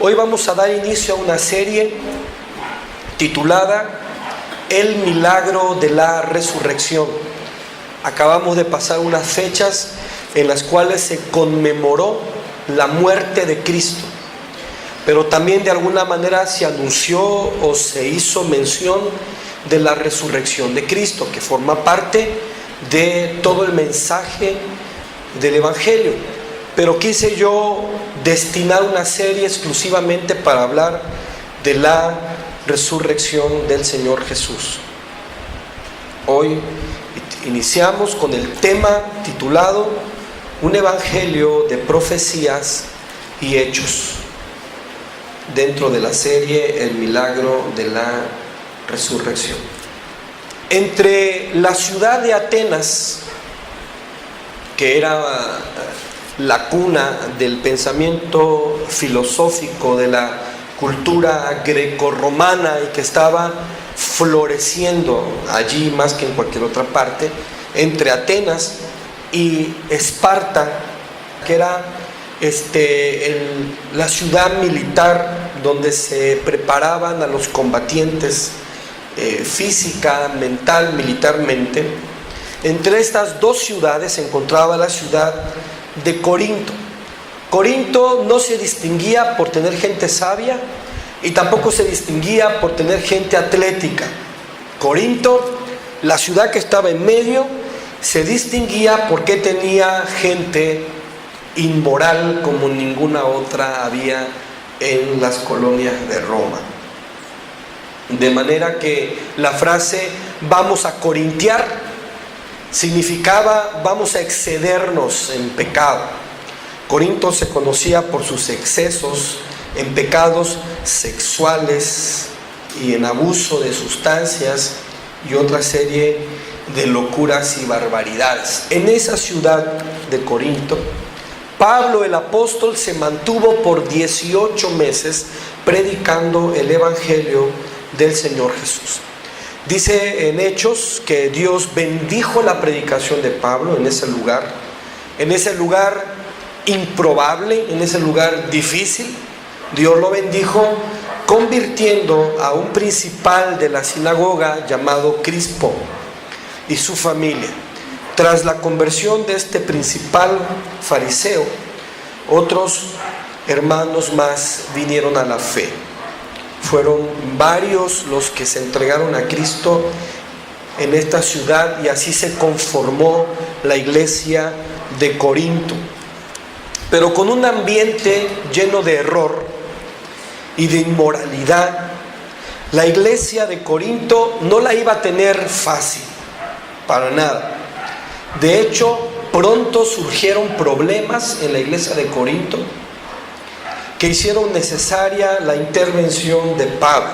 Hoy vamos a dar inicio a una serie titulada El milagro de la resurrección. Acabamos de pasar unas fechas en las cuales se conmemoró la muerte de Cristo, pero también de alguna manera se anunció o se hizo mención de la resurrección de Cristo, que forma parte de todo el mensaje del Evangelio. Pero quise yo destinar una serie exclusivamente para hablar de la resurrección del Señor Jesús. Hoy iniciamos con el tema titulado Un evangelio de profecías y hechos, dentro de la serie El milagro de la resurrección. Entre la ciudad de Atenas, que era la cuna del pensamiento filosófico de la cultura grecorromana y que estaba floreciendo allí más que en cualquier otra parte, entre Atenas y Esparta, que era la ciudad militar donde se preparaban a los combatientes física, mental, militarmente. Entre estas dos ciudades se encontraba la ciudad de Corinto. Corinto no se distinguía por tener gente sabia y tampoco se distinguía por tener gente atlética. Corinto, la ciudad que estaba en medio, se distinguía porque tenía gente inmoral como ninguna otra había en las colonias de Roma. De manera que la frase "vamos a corintiar" significaba vamos a excedernos en pecado. Corinto se conocía por sus excesos en pecados sexuales y en abuso de sustancias y otra serie de locuras y barbaridades. En esa ciudad de Corinto, Pablo el apóstol se mantuvo por 18 meses predicando el evangelio del Señor Jesús. Dice en Hechos que Dios bendijo la predicación de Pablo en ese lugar improbable, en ese lugar difícil. Dios lo bendijo convirtiendo a un principal de la sinagoga llamado Crispo y su familia. Tras la conversión de este principal fariseo, otros hermanos más vinieron a la fe. Fueron varios los que se entregaron a Cristo en esta ciudad y así se conformó la iglesia de Corinto. Pero con un ambiente lleno de error y de inmoralidad, la iglesia de Corinto no la iba a tener fácil, para nada. De hecho, pronto surgieron problemas en la iglesia de Corinto que hicieron necesaria la intervención de Pablo.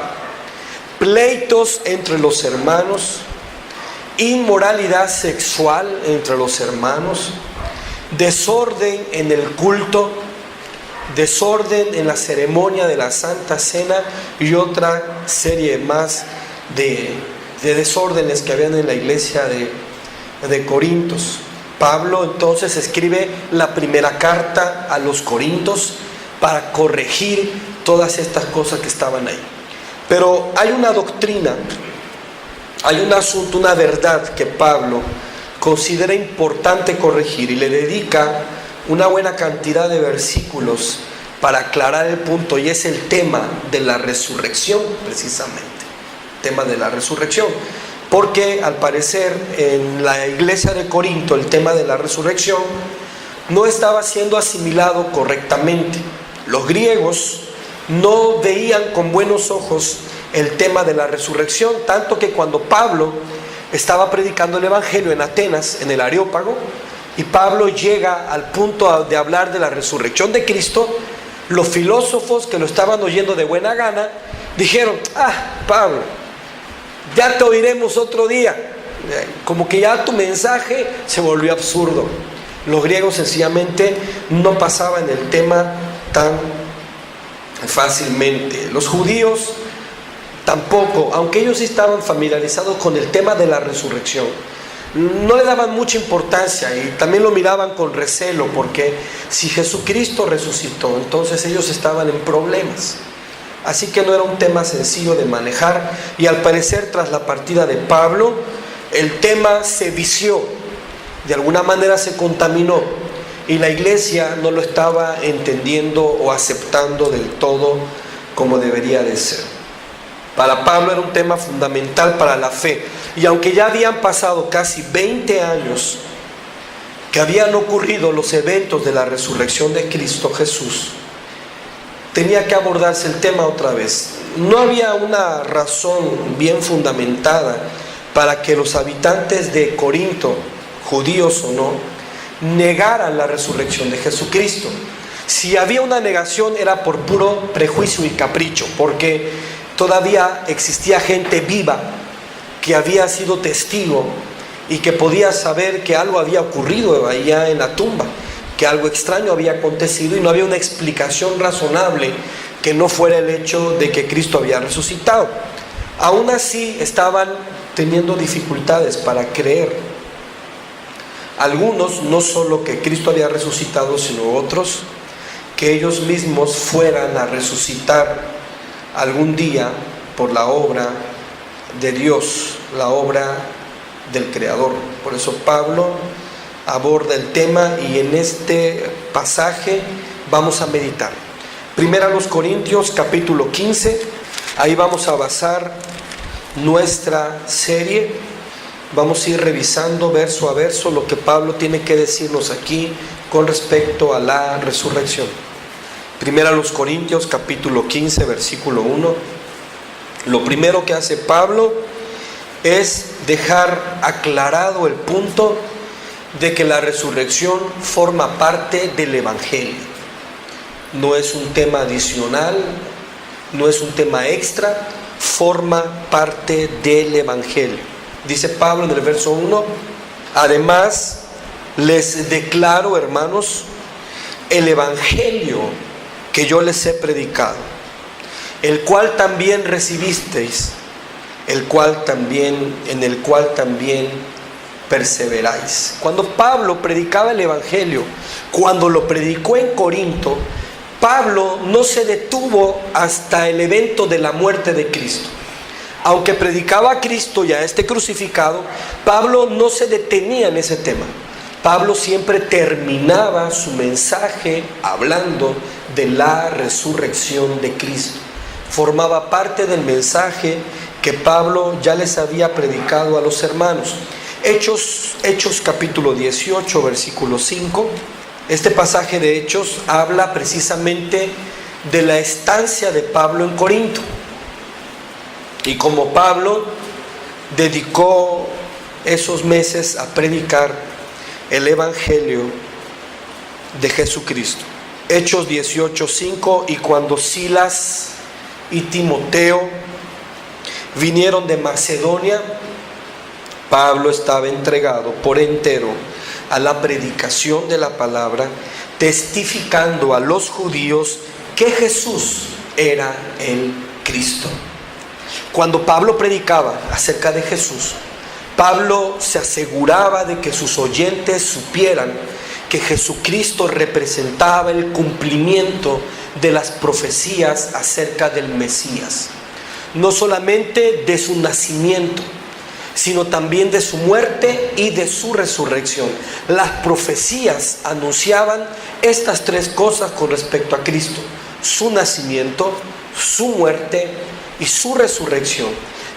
Pleitos entre los hermanos, inmoralidad sexual entre los hermanos, desorden en el culto, desorden en la ceremonia de la Santa Cena y otra serie más de desórdenes que habían en la iglesia de Corintios. Pablo entonces escribe la primera carta a los Corintios para corregir todas estas cosas que estaban ahí. Pero hay una doctrina, hay un asunto, una verdad que Pablo considera importante corregir y le dedica una buena cantidad de versículos para aclarar el punto, y es el tema de la resurrección, precisamente, tema de la resurrección, porque al parecer en la iglesia de Corinto el tema de la resurrección no estaba siendo asimilado correctamente. Los griegos no veían con buenos ojos el tema de la resurrección, tanto que cuando Pablo estaba predicando el evangelio en Atenas, en el Areópago, y Pablo llega al punto de hablar de la resurrección de Cristo, los filósofos que lo estaban oyendo de buena gana dijeron: Pablo, ya te oiremos otro día. Como que ya tu mensaje se volvió absurdo. Los griegos sencillamente no pasaban el tema tan fácilmente. Los judíos tampoco, aunque ellos estaban familiarizados con el tema de la resurrección, no le daban mucha importancia y también lo miraban con recelo, porque si Jesucristo resucitó, entonces ellos estaban en problemas. Así que no era un tema sencillo de manejar, y al parecer tras la partida de Pablo, el tema se vició, de alguna manera se contaminó, y la iglesia no lo estaba entendiendo o aceptando del todo como debería de ser. Para Pablo era un tema fundamental para la fe, y aunque ya habían pasado casi 20 años que habían ocurrido los eventos de la resurrección de Cristo Jesús, tenía que abordarse el tema otra vez. No había una razón bien fundamentada para que los habitantes de Corinto, judíos o no, negaran la resurrección de Jesucristo. Si había una negación era por puro prejuicio y capricho, porque todavía existía gente viva que había sido testigo y que podía saber que algo había ocurrido allá en la tumba, que algo extraño había acontecido, y no había una explicación razonable que no fuera el hecho de que Cristo había resucitado. Aún así estaban teniendo dificultades para creer. Algunos, no solo que Cristo había resucitado, sino otros, que ellos mismos fueran a resucitar algún día por la obra de Dios, la obra del Creador. Por eso Pablo aborda el tema, y en este pasaje vamos a meditar. Primera a los Corintios capítulo 15, ahí vamos a basar nuestra serie. Vamos a ir revisando verso a verso lo que Pablo tiene que decirnos aquí con respecto a la resurrección. Primera a los Corintios capítulo 15 versículo 1. Lo primero que hace Pablo es dejar aclarado el punto de que la resurrección forma parte del Evangelio. No es un tema adicional, no es un tema extra, forma parte del Evangelio. Dice Pablo en el verso 1: además les declaro, hermanos, el Evangelio que yo les he predicado, el cual también recibisteis, en el cual también perseveráis. Cuando Pablo predicaba el Evangelio, cuando lo predicó en Corinto, Pablo no se detuvo hasta el evento de la muerte de Cristo. Aunque predicaba a Cristo y a este crucificado, Pablo no se detenía en ese tema. Pablo siempre terminaba su mensaje hablando de la resurrección de Cristo. Formaba parte del mensaje que Pablo ya les había predicado a los hermanos. Hechos capítulo 18, versículo 5. Este pasaje de Hechos habla precisamente de la estancia de Pablo en Corinto. Y como Pablo dedicó esos meses a predicar el Evangelio de Jesucristo. Hechos 18, 5. Y cuando Silas y Timoteo vinieron de Macedonia, Pablo estaba entregado por entero a la predicación de la palabra, testificando a los judíos que Jesús era el Cristo. Cuando Pablo predicaba acerca de Jesús, Pablo se aseguraba de que sus oyentes supieran que Jesucristo representaba el cumplimiento de las profecías acerca del Mesías, no solamente de su nacimiento, sino también de su muerte y de su resurrección. Las profecías anunciaban estas tres cosas con respecto a Cristo: su nacimiento, su muerte y su resurrección.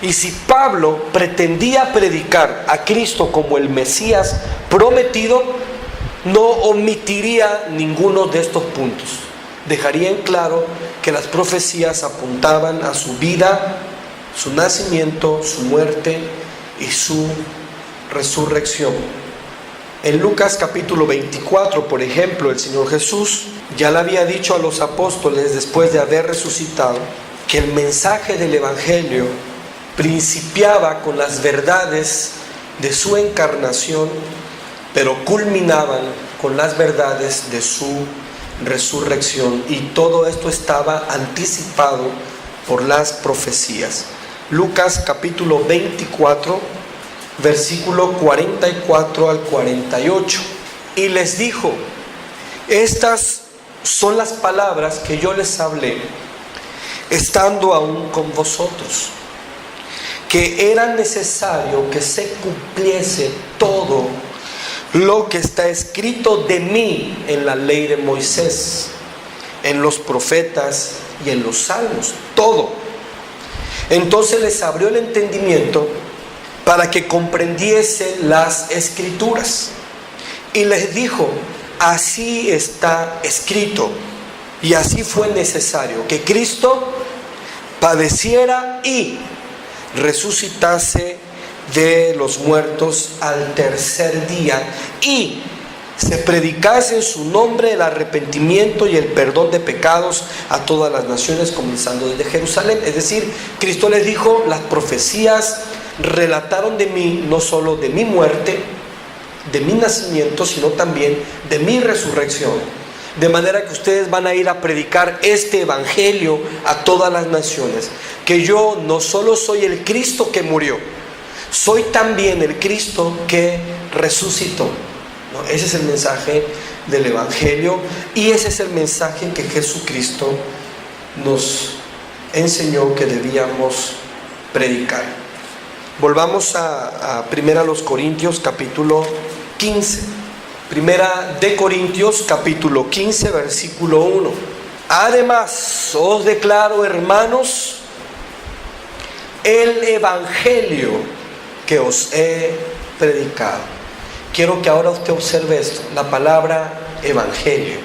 Y si Pablo pretendía predicar a Cristo como el Mesías prometido, no omitiría ninguno de estos puntos. Dejaría en claro que las profecías apuntaban a su vida, su nacimiento, su muerte y su resurrección. En Lucas capítulo 24, por ejemplo, el Señor Jesús ya le había dicho a los apóstoles, después de haber resucitado, que el mensaje del Evangelio principiaba con las verdades de su encarnación, pero culminaban con las verdades de su resurrección, y todo esto estaba anticipado por las profecías. Lucas capítulo 24, versículo 44 al 48. Y les dijo: estas son las palabras que yo les hablé, estando aún con vosotros, que era necesario que se cumpliese todo lo que está escrito de mí en la ley de Moisés, en los profetas y en los salmos, todo. Entonces les abrió el entendimiento para que comprendiesen las escrituras, y les dijo: así está escrito, y así fue necesario que Cristo padeciera y resucitase de los muertos al tercer día, y se predicase en su nombre el arrepentimiento y el perdón de pecados a todas las naciones, comenzando desde Jerusalén. Es decir, Cristo les dijo: las profecías relataron de mí, no solo de mi muerte, de mi nacimiento, sino también de mi resurrección. De manera que ustedes van a ir a predicar este evangelio a todas las naciones, que yo no solo soy el Cristo que murió, soy también el Cristo que resucitó. ¿No? Ese es el mensaje del evangelio, y ese es el mensaje que Jesucristo nos enseñó que debíamos predicar. Volvamos a 1 Corintios capítulo 15. Primera de Corintios capítulo 15 versículo 1. Además os declaro, hermanos, el evangelio que os he predicado. Quiero que ahora usted observe esto, la palabra evangelio.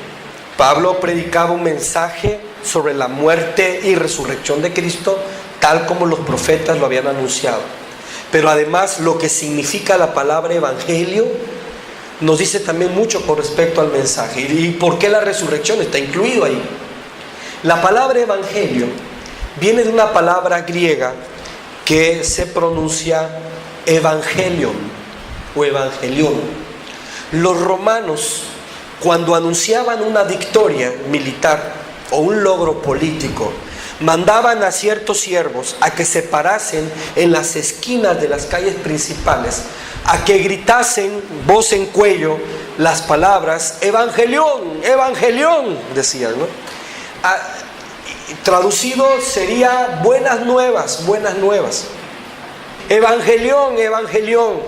Pablo predicaba un mensaje sobre la muerte y resurrección de Cristo, tal como los profetas lo habían anunciado. Pero además, lo que significa la palabra evangelio nos dice también mucho con respecto al mensaje. ¿Y por qué la resurrección está incluido ahí? La palabra evangelio viene de una palabra griega que se pronuncia evangelion o evangelión. Los romanos, cuando anunciaban una victoria militar o un logro político, mandaban a ciertos siervos a que se parasen en las esquinas de las calles principales, a que gritasen voz en cuello las palabras evangelión, evangelión, decían, ¿no? Traducido sería buenas nuevas, buenas nuevas. Evangelión, evangelión.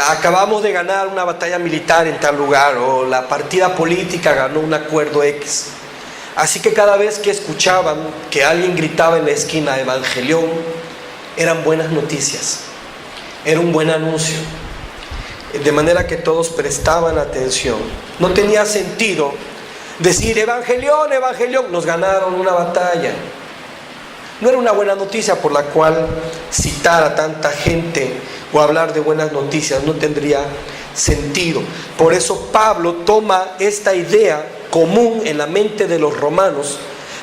Acabamos de ganar una batalla militar en tal lugar, o la partida política ganó un acuerdo X. Así que cada vez que escuchaban que alguien gritaba en la esquina evangelión, eran buenas noticias, era un buen anuncio. De manera que todos prestaban atención. No tenía sentido decir evangelión, evangelión, nos ganaron una batalla. No era una buena noticia por la cual citar a tanta gente o hablar de buenas noticias, no tendría sentido. Por eso Pablo toma esta idea común en la mente de los romanos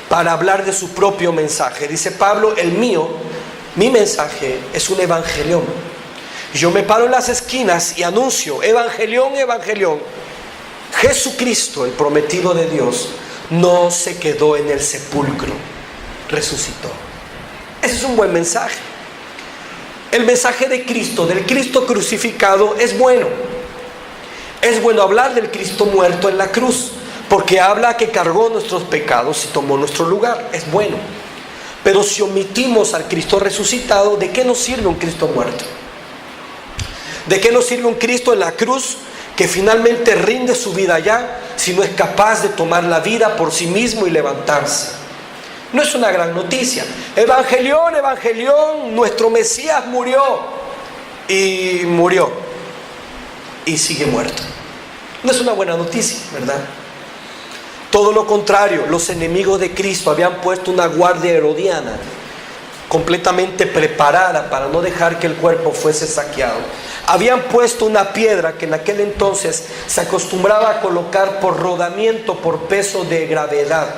para hablar de su propio mensaje. Dice Pablo: el mío, mi mensaje es un evangelión. Yo me paro en las esquinas y anuncio evangelión, evangelión. Jesucristo, el prometido de Dios, no se quedó en el sepulcro, resucitó. Ese es un buen mensaje. El mensaje de Cristo, del Cristo crucificado, es bueno. Es bueno hablar del Cristo muerto en la cruz, porque habla que cargó nuestros pecados y tomó nuestro lugar. Es bueno. Pero si omitimos al Cristo resucitado, ¿de qué nos sirve un Cristo muerto? ¿De qué nos sirve un Cristo en la cruz que finalmente rinde su vida allá, si no es capaz de tomar la vida por sí mismo y levantarse? No es una gran noticia. Evangelión, evangelión, nuestro Mesías murió. Y murió. Y sigue muerto. No es una buena noticia, ¿verdad? Todo lo contrario, los enemigos de Cristo habían puesto una guardia herodiana completamente preparada para no dejar que el cuerpo fuese saqueado. Habían puesto una piedra que en aquel entonces se acostumbraba a colocar por rodamiento, por peso de gravedad.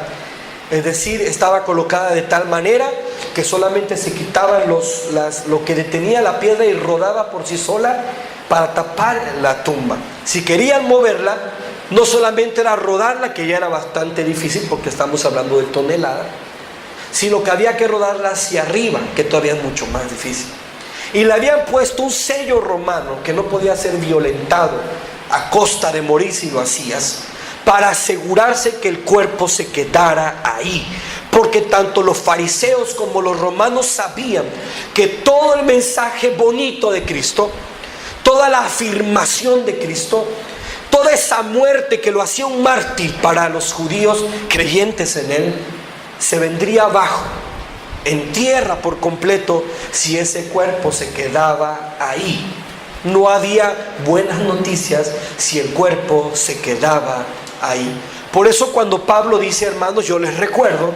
Es decir, estaba colocada de tal manera que solamente se quitaban lo que detenía la piedra y rodaba por sí sola para tapar la tumba. Si querían moverla, no solamente era rodarla, que ya era bastante difícil porque estamos hablando de toneladas, sino que había que rodarla hacia arriba, que todavía es mucho más difícil. y le habían puesto un sello romano que no podía ser violentado a costa de morir si lo hacías, para asegurarse que el cuerpo se quedara ahí. Porque tanto los fariseos como los romanos sabían que todo el mensaje bonito de Cristo, toda la afirmación de Cristo, toda esa muerte que lo hacía un mártir para los judíos creyentes en él, se vendría abajo, en tierra por completo, si ese cuerpo se quedaba ahí. No había buenas noticias si el cuerpo se quedaba ahí. Por eso cuando Pablo dice, hermanos, yo les recuerdo,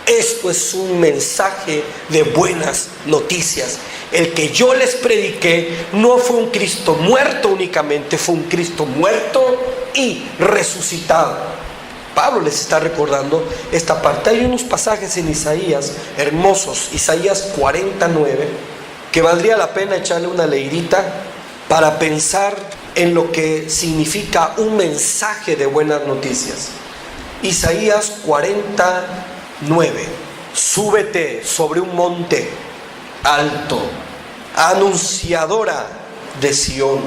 esto es un mensaje de buenas noticias. El que yo les prediqué no fue un Cristo muerto únicamente, fue un Cristo muerto y resucitado. Pablo les está recordando esta parte. Hay unos pasajes en Isaías hermosos, Isaías 49, que valdría la pena echarle una leidita para pensar en lo que significa un mensaje de buenas noticias. Isaías 49. Súbete sobre un monte alto, anunciadora de Sión,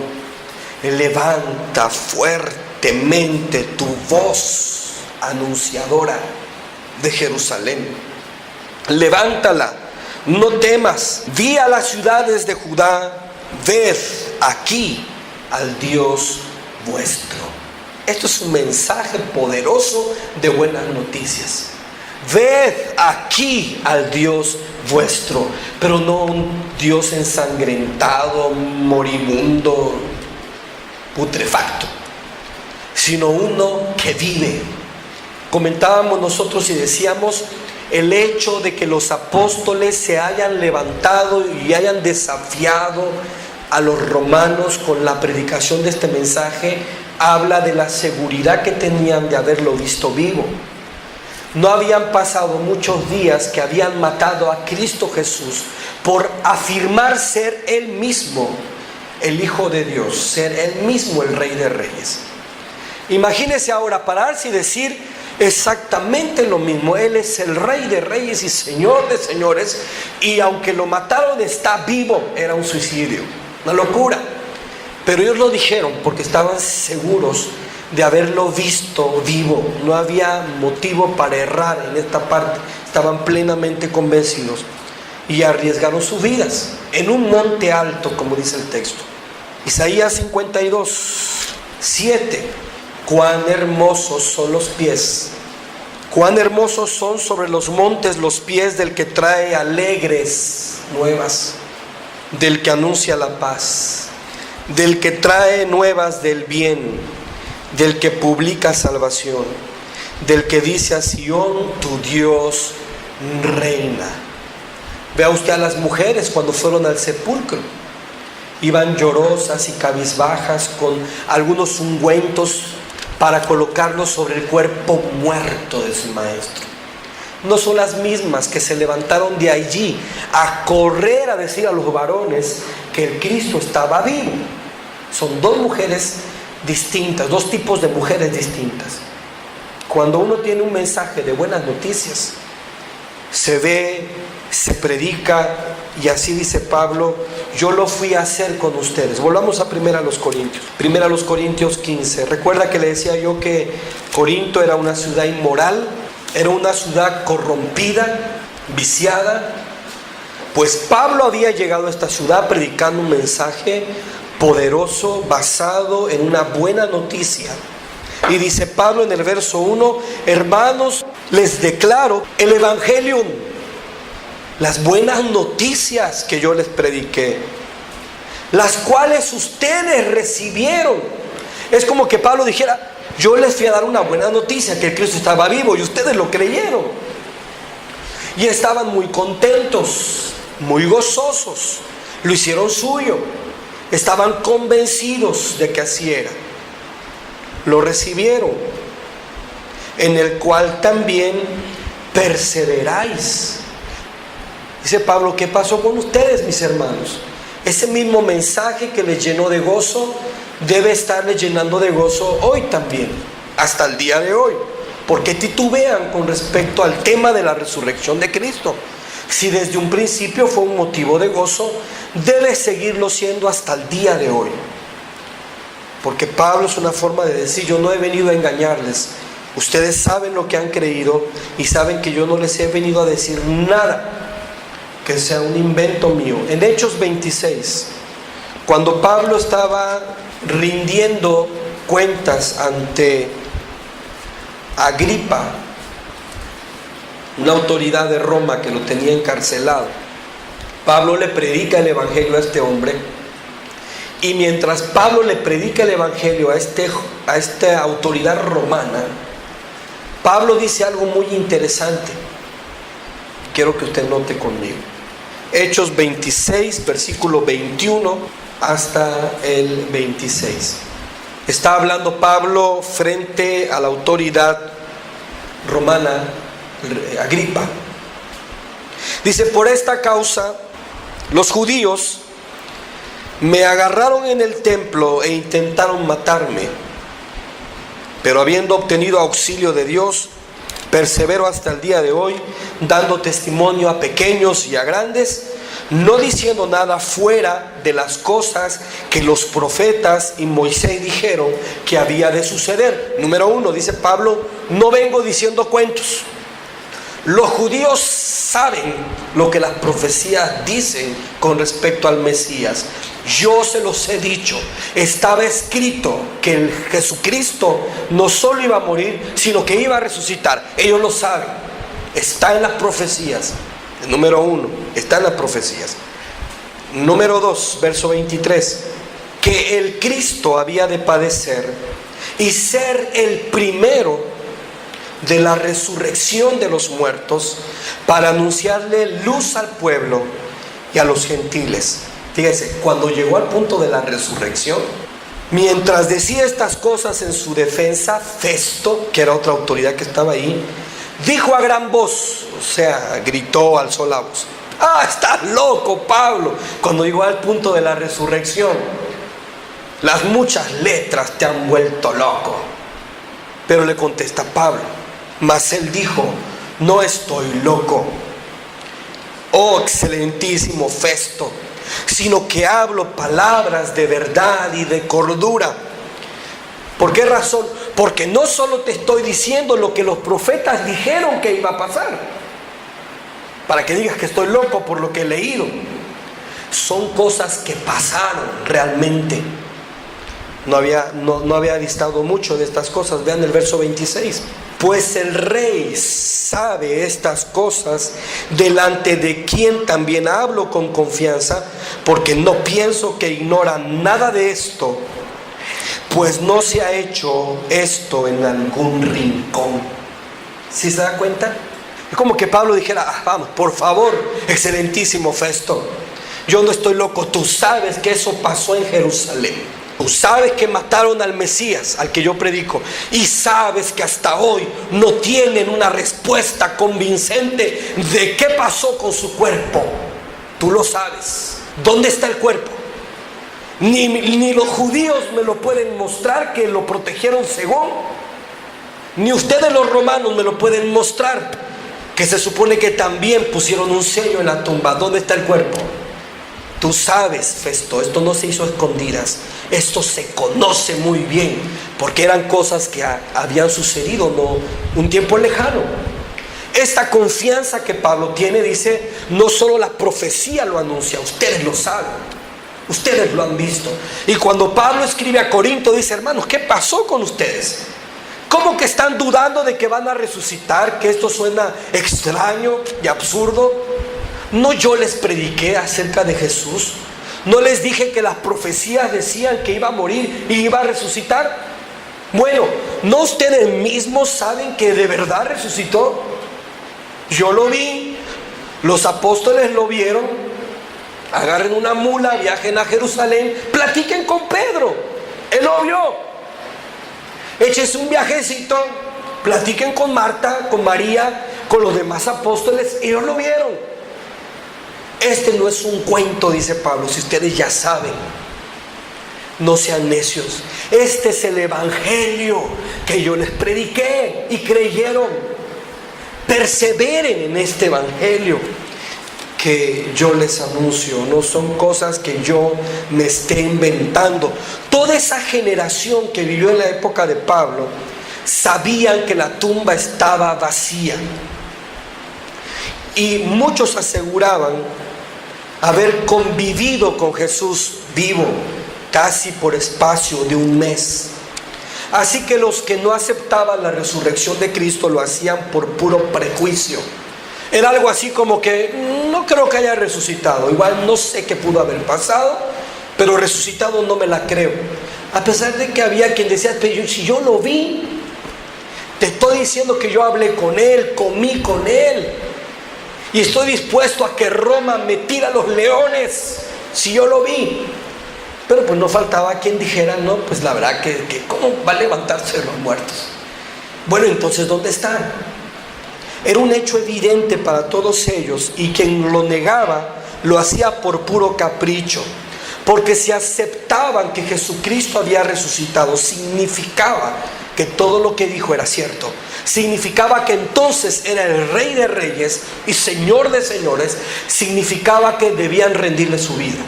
levanta fuertemente tu voz, anunciadora de Jerusalén. Levántala, no temas, di a las ciudades de Judá, ved aquí al Dios vuestro. Esto es un mensaje poderoso de buenas noticias. Ved aquí al Dios vuestro, pero no un Dios ensangrentado, moribundo, putrefacto, sino uno que vive. Comentábamos nosotros y decíamos, el hecho de que los apóstoles se hayan levantado y hayan desafiado a los romanos con la predicación de este mensaje, habla de la seguridad que tenían de haberlo visto vivo. No habían pasado muchos días que habían matado a Cristo Jesús por afirmar ser Él mismo el Hijo de Dios, ser Él mismo el Rey de Reyes. Imagínese ahora pararse y decir exactamente lo mismo. Él es el Rey de Reyes y Señor de Señores, y aunque lo mataron está vivo. Era un suicidio, una locura, pero ellos lo dijeron porque estaban seguros de haberlo visto vivo. No había motivo para errar en esta parte. Estaban plenamente convencidos y arriesgaron sus vidas en un monte alto, como dice el texto. Isaías 52, 7. Cuán hermosos son los pies, cuán hermosos son sobre los montes los pies del que trae alegres nuevas, del que anuncia la paz, del que trae nuevas del bien, del que publica salvación, del que dice a Sión, tu Dios reina. Vea usted a las mujeres cuando fueron al sepulcro, iban llorosas y cabizbajas con algunos ungüentos para colocarlos sobre el cuerpo muerto de su maestro. No son las mismas que se levantaron de allí a correr a decir a los varones que el Cristo estaba vivo. Son dos mujeres distintas, dos tipos de mujeres distintas. Cuando uno tiene un mensaje de buenas noticias, se ve, se predica, y así dice Pablo, yo lo fui a hacer con ustedes. Volvamos a 1 Corintios 15. Recuerda que le decía yo que Corinto era una ciudad inmoral, era una ciudad corrompida, viciada. Pues Pablo había llegado a esta ciudad predicando un mensaje poderoso, basado en una buena noticia. Y dice Pablo en el verso 1, hermanos, les declaro el Evangelium, las buenas noticias que yo les prediqué, las cuales ustedes recibieron. Es como que Pablo dijera, yo les fui a dar una buena noticia, que el Cristo estaba vivo, y ustedes lo creyeron. Y estaban muy contentos, muy gozosos, lo hicieron suyo, estaban convencidos de que así era. Lo recibieron, en el cual también perseveráis. Dice Pablo, ¿qué pasó con ustedes, mis hermanos? Ese mismo mensaje que les llenó de gozo debe estarles llenando de gozo hoy también, hasta el día de hoy. ¿Por qué titubean con respecto al tema de la resurrección de Cristo? Si desde un principio fue un motivo de gozo, debe seguirlo siendo hasta el día de hoy. Porque Pablo es una forma de decir: yo no he venido a engañarles. Ustedes saben lo que han creído y saben que yo no les he venido a decir nada que sea un invento mío. En Hechos 26, cuando Pablo estaba rindiendo cuentas ante Agripa, una autoridad de Roma que lo tenía encarcelado, Pablo le predica el evangelio a este hombre. Y mientras Pablo le predica el evangelio a esta autoridad romana, Pablo dice algo muy interesante. Quiero que usted note conmigo. Hechos 26, versículo 21 hasta el 26. Está hablando Pablo frente a la autoridad romana, Agripa. Dice: por esta causa los judíos me agarraron en el templo e intentaron matarme, pero habiendo obtenido auxilio de Dios, persevero hasta el día de hoy, dando testimonio a pequeños y a grandes, no diciendo nada fuera de las cosas que los profetas y Moisés dijeron que había de suceder. Número 1, dice Pablo: no vengo diciendo cuentos. Los judíos saben lo que las profecías dicen con respecto al Mesías. Yo se los he dicho. Estaba escrito que el Jesucristo no solo iba a morir, sino que iba a resucitar. Ellos lo saben. Está en las profecías. Número 1, está en las profecías. Número 2, verso 23. Que el Cristo había de padecer y ser el primero de la resurrección de los muertos, para anunciarle luz al pueblo y a los gentiles. Fíjese, cuando llegó al punto de la resurrección, mientras decía estas cosas en su defensa, Festo, que era otra autoridad que estaba ahí, dijo a gran voz, o sea, gritó, alzó la voz: ¡ah, estás loco, Pablo! Cuando llegó al punto de la resurrección, las muchas letras te han vuelto loco. Pero le contesta Pablo: mas él dijo: no estoy loco, oh excelentísimo Festo, sino que hablo palabras de verdad y de cordura. ¿Por qué razón? Porque no solo te estoy diciendo lo que los profetas dijeron que iba a pasar, para que digas que estoy loco por lo que he leído. Son cosas que pasaron realmente. No había distado mucho de estas cosas. Vean el verso 26. Pues el rey sabe estas cosas, delante de quien también hablo con confianza, porque no pienso que ignora nada de esto, pues no se ha hecho esto en algún rincón. ¿Sí se da cuenta? Es como que Pablo dijera: vamos, por favor, excelentísimo Festo, yo no estoy loco, tú sabes que eso pasó en Jerusalén. Tú sabes que mataron al Mesías, al que yo predico, y sabes que hasta hoy no tienen una respuesta convincente de qué pasó con su cuerpo. Tú lo sabes. ¿Dónde está el cuerpo? Ni los judíos me lo pueden mostrar, que lo protegieron según, ni ustedes los romanos me lo pueden mostrar, que se supone que también pusieron un sello en la tumba. ¿Dónde está el cuerpo? Tú sabes, Festo, esto no se hizo a escondidas, esto se conoce muy bien, porque eran cosas que habían sucedido un tiempo lejano. Esta confianza que Pablo tiene, dice, no solo la profecía lo anuncia, ustedes lo saben, ustedes lo han visto. Y cuando Pablo escribe a Corinto, dice: hermanos, ¿qué pasó con ustedes? ¿Cómo que están dudando de que van a resucitar? Que esto suena extraño y absurdo. ¿No yo les prediqué acerca de Jesús? ¿No les dije que las profecías decían que iba a morir y iba a resucitar? Bueno, ¿no ustedes mismos saben que de verdad resucitó? Yo lo vi, los apóstoles lo vieron. Agarren una mula, viajen a Jerusalén, platiquen con Pedro, él lo vio. Échense un viajecito, platiquen con Marta, con María, con los demás apóstoles, ellos lo vieron. Este no es un cuento, dice Pablo, si ustedes ya saben. No sean necios. Este es el evangelio que yo les prediqué y creyeron. Perseveren en este evangelio. que yo les anuncio, no son cosas que yo me esté inventando. Toda esa generación que vivió en la época de Pablo sabían que la tumba estaba vacía, y muchos aseguraban haber convivido con Jesús vivo casi por espacio de un mes. Así que los que no aceptaban la resurrección de Cristo lo hacían por puro prejuicio. Era algo así como que no creo que haya resucitado, igual no sé qué pudo haber pasado, pero resucitado no me la creo. A pesar de que había quien decía, pero si yo lo vi, te estoy diciendo que yo hablé con él, comí con él, y estoy dispuesto a que Roma me tire a los leones si yo lo vi. Pero pues no faltaba quien dijera, no, pues la verdad que ¿cómo va a levantarse de los muertos? Bueno, entonces ¿dónde están? Era un hecho evidente para todos ellos, y quien lo negaba lo hacía por puro capricho, porque si aceptaban que Jesucristo había resucitado, significaba que todo lo que dijo era cierto. Significaba que entonces era el Rey de Reyes y Señor de Señores. Significaba que debían rendirle su vida.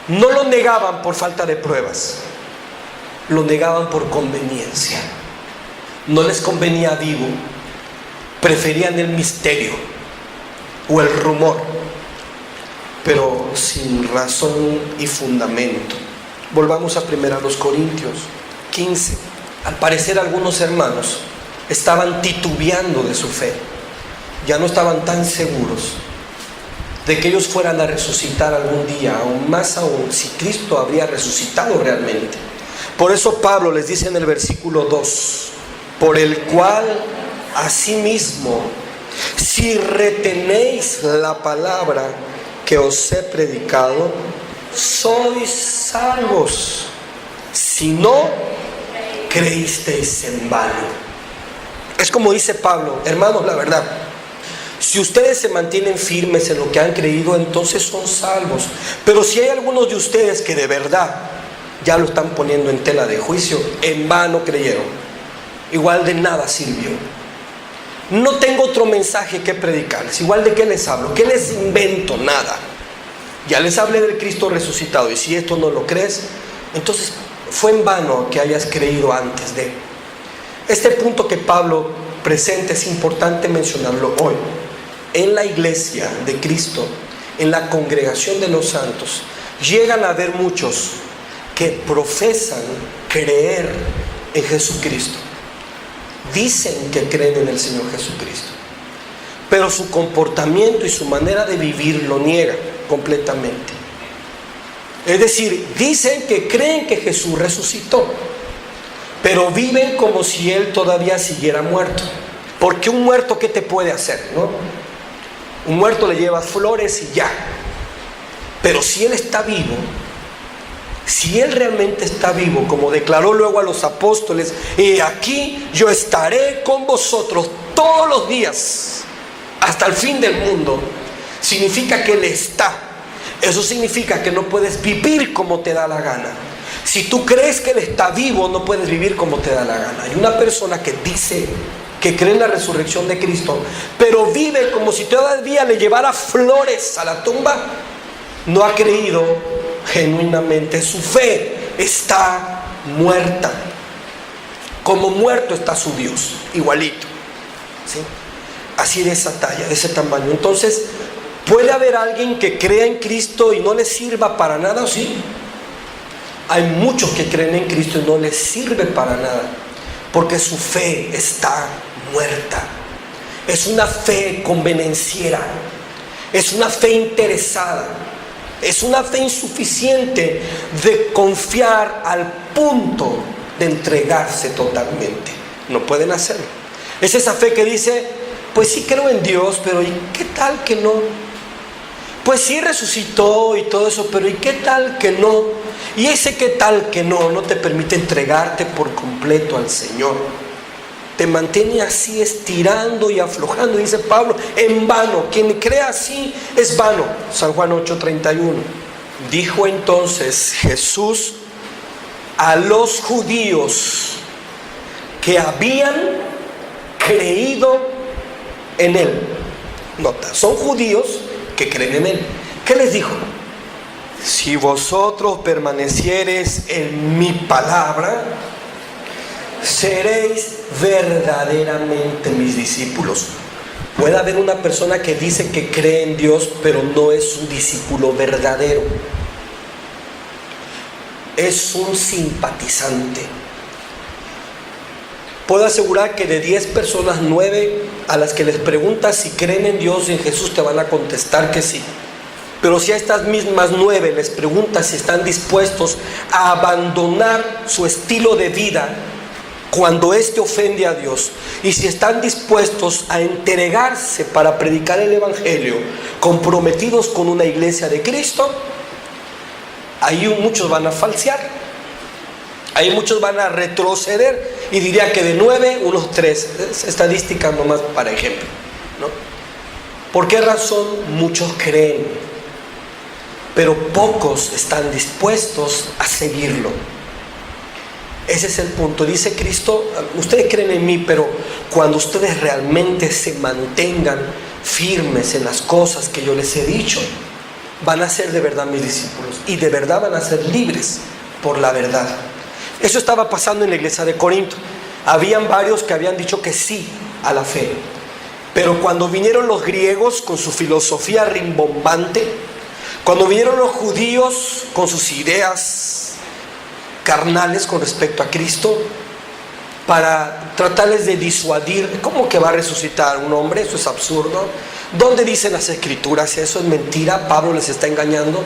No lo negaban por falta de pruebas, lo negaban por conveniencia. No les convenía vivo, preferían el misterio o el rumor, pero sin razón y fundamento. Volvamos a 1 Corintios 15. Al parecer algunos hermanos estaban titubeando de su fe, ya no estaban tan seguros de que ellos fueran a resucitar algún día, aún más aún si Cristo habría resucitado realmente. Por eso Pablo les dice en el versículo 2, por el cual asimismo, si retenéis la palabra que os he predicado, sois salvos, si no creísteis en vano. Es como dice Pablo, hermanos, la verdad, si ustedes se mantienen firmes en lo que han creído, entonces son salvos. Pero si hay algunos de ustedes que de verdad ya lo están poniendo en tela de juicio, en vano creyeron, igual de nada sirvió. No tengo otro mensaje que predicarles. Igual de qué les hablo, qué les invento, nada. Ya les hablé del Cristo resucitado, y si esto no lo crees, entonces fue en vano que hayas creído antes de. Este punto que Pablo presenta es importante mencionarlo hoy. En la iglesia de Cristo, en la congregación de los santos, llegan a haber muchos que profesan creer en Jesucristo. Dicen que creen en el Señor Jesucristo, pero su comportamiento y su manera de vivir lo niegan completamente. Es decir, dicen que creen que Jesús resucitó, pero viven como si Él todavía siguiera muerto. Porque un muerto, ¿qué te puede hacer, no? Un muerto le llevas flores y ya. Pero si Él está vivo, si Él realmente está vivo, como declaró luego a los apóstoles, y aquí yo estaré con vosotros todos los días hasta el fin del mundo, significa que Él está. Eso significa que no puedes vivir como te da la gana. Si tú crees que Él está vivo, no puedes vivir como te da la gana. Y una persona que dice que cree en la resurrección de Cristo, pero vive como si todavía le llevara flores a la tumba, no ha creído genuinamente. Su fe está muerta. Como muerto está su Dios, igualito, ¿sí? Así de esa talla, de ese tamaño. Entonces, ¿puede haber alguien que crea en Cristo y no le sirva para nada? Sí. Hay muchos que creen en Cristo y no les sirve para nada, porque su fe está muerta. Es una fe convenenciera, es una fe interesada, es una fe insuficiente de confiar al punto de entregarse totalmente. No pueden hacerlo. Es esa fe que dice, pues sí creo en Dios, pero ¿y qué tal que no? Pues sí resucitó y todo eso, pero ¿y qué tal que no? Y ese qué tal que no te permite entregarte por completo al Señor. Te mantiene así estirando y aflojando. Dice Pablo, en vano. Quien cree así es vano. San Juan 8:31. Dijo entonces Jesús a los judíos que habían creído en Él. Nota, son judíos que creen en Él. ¿Qué les dijo? Si vosotros permaneciereis en mi palabra, seréis verdaderamente mis discípulos. Puede haber una persona que dice que cree en Dios, pero no es un discípulo verdadero. Es un simpatizante. Puedo asegurar que de 10 personas, 9 a las que les preguntas si creen en Dios y en Jesús te van a contestar que sí. Pero si a estas mismas 9 les preguntas si están dispuestos a abandonar su estilo de vida cuando éste ofende a Dios, y si están dispuestos a entregarse para predicar el Evangelio, comprometidos con una iglesia de Cristo, ahí muchos van a falsear, ahí muchos van a retroceder, y diría que de 9, unos 3, estadística nomás para ejemplo, ¿no? ¿Por qué razón? Muchos creen, pero pocos están dispuestos a seguirlo. Ese es el punto. Dice Cristo, ustedes creen en mí, pero cuando ustedes realmente se mantengan firmes en las cosas que yo les he dicho, van a ser de verdad mis discípulos y de verdad van a ser libres por la verdad. Eso estaba pasando en la iglesia de Corinto. Habían varios que habían dicho que sí a la fe, pero cuando vinieron los griegos con su filosofía rimbombante, cuando vinieron los judíos con sus ideas carnales con respecto a Cristo, para tratarles de disuadir, ¿cómo que va a resucitar un hombre? Eso es absurdo. ¿Dónde dicen las escrituras? Eso es mentira, Pablo les está engañando.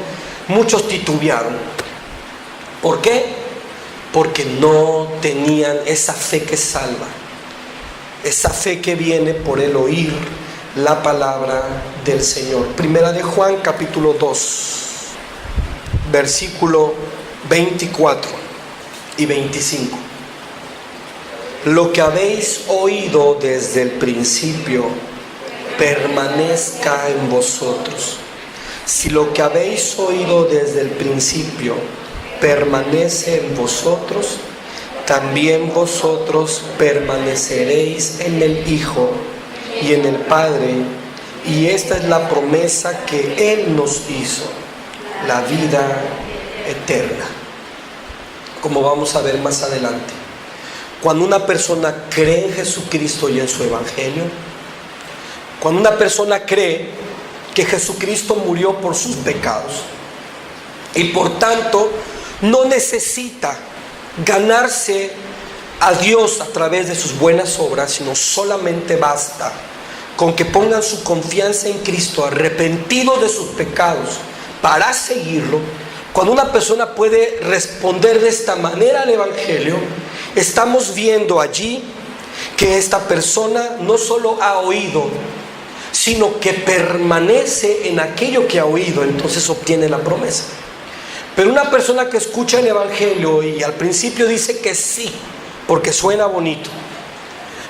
Muchos titubearon. ¿Por qué? Porque no tenían esa fe que salva, esa fe que viene por el oír la palabra del Señor. Primera de Juan capítulo 2, versículo 24 y 25. Lo que habéis oído desde el principio permanezca en vosotros. Si lo que habéis oído desde el principio permanece en vosotros, también vosotros permaneceréis en el Hijo y en el Padre. Y esta es la promesa que Él nos hizo, la vida eterna. Como vamos a ver más adelante, cuando una persona cree en Jesucristo y en su Evangelio, cuando una persona cree que Jesucristo murió por sus pecados y por tanto no necesita ganarse a Dios a través de sus buenas obras, sino solamente basta con que pongan su confianza en Cristo, arrepentidos de sus pecados, para seguirlo. Cuando una persona puede responder de esta manera al Evangelio, estamos viendo allí que esta persona no solo ha oído, sino que permanece en aquello que ha oído, entonces obtiene la promesa. Pero una persona que escucha el Evangelio y al principio dice que sí, porque suena bonito,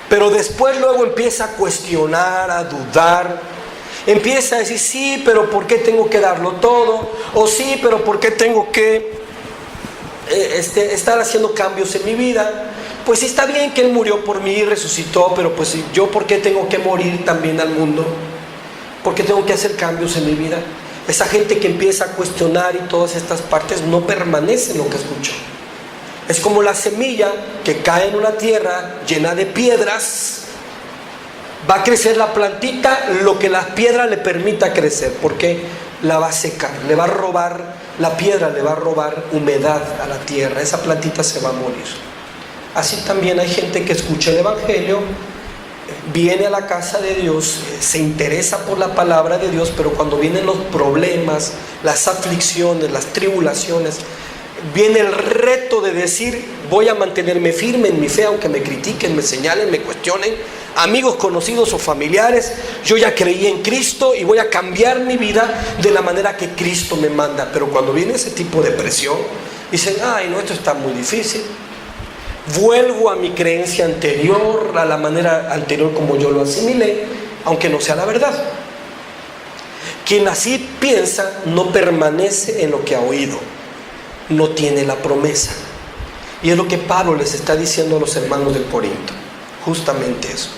pero después luego empieza a cuestionar, a dudar, empieza a decir, sí, pero ¿por qué tengo que darlo todo? O sí, pero ¿por qué tengo que estar haciendo cambios en mi vida? Pues sí, está bien que Él murió por mí y resucitó, pero pues yo ¿por qué tengo que morir también al mundo? ¿Por qué tengo que hacer cambios en mi vida? Esa gente que empieza a cuestionar y todas estas partes no permanece en lo que escuchó. Es como la semilla que cae en una tierra llena de piedras. Va a crecer la plantita lo que la piedra le permita crecer, porque la va a secar, le va a robar, la piedra le va a robar humedad a la tierra, esa plantita se va a morir. Así también hay gente que escucha el Evangelio, viene a la casa de Dios, se interesa por la palabra de Dios, pero cuando vienen los problemas, las aflicciones, las tribulaciones, viene el reto de decir, voy a mantenerme firme en mi fe, aunque me critiquen, me señalen, me cuestionen, amigos, conocidos o familiares, yo ya creí en Cristo y voy a cambiar mi vida de la manera que Cristo me manda. Pero cuando viene ese tipo de presión, dicen, ay no, esto está muy difícil, vuelvo a mi creencia anterior, a la manera anterior como yo lo asimilé, aunque no sea la verdad. Quien así piensa no permanece en lo que ha oído, no tiene la promesa. Y es lo que Pablo les está diciendo a los hermanos del Corinto, justamente eso.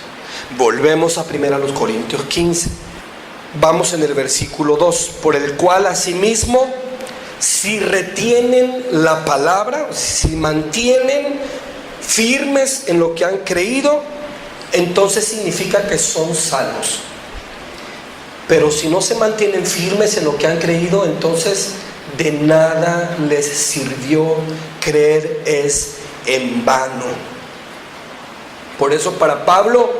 Volvemos a 1 Corintios 15. Vamos en el versículo 2, por el cual asimismo, si retienen la palabra, si mantienen firmes en lo que han creído, entonces significa que son salvos. Pero si no se mantienen firmes en lo que han creído, entonces de nada les sirvió creer, es en vano. Por eso para Pablo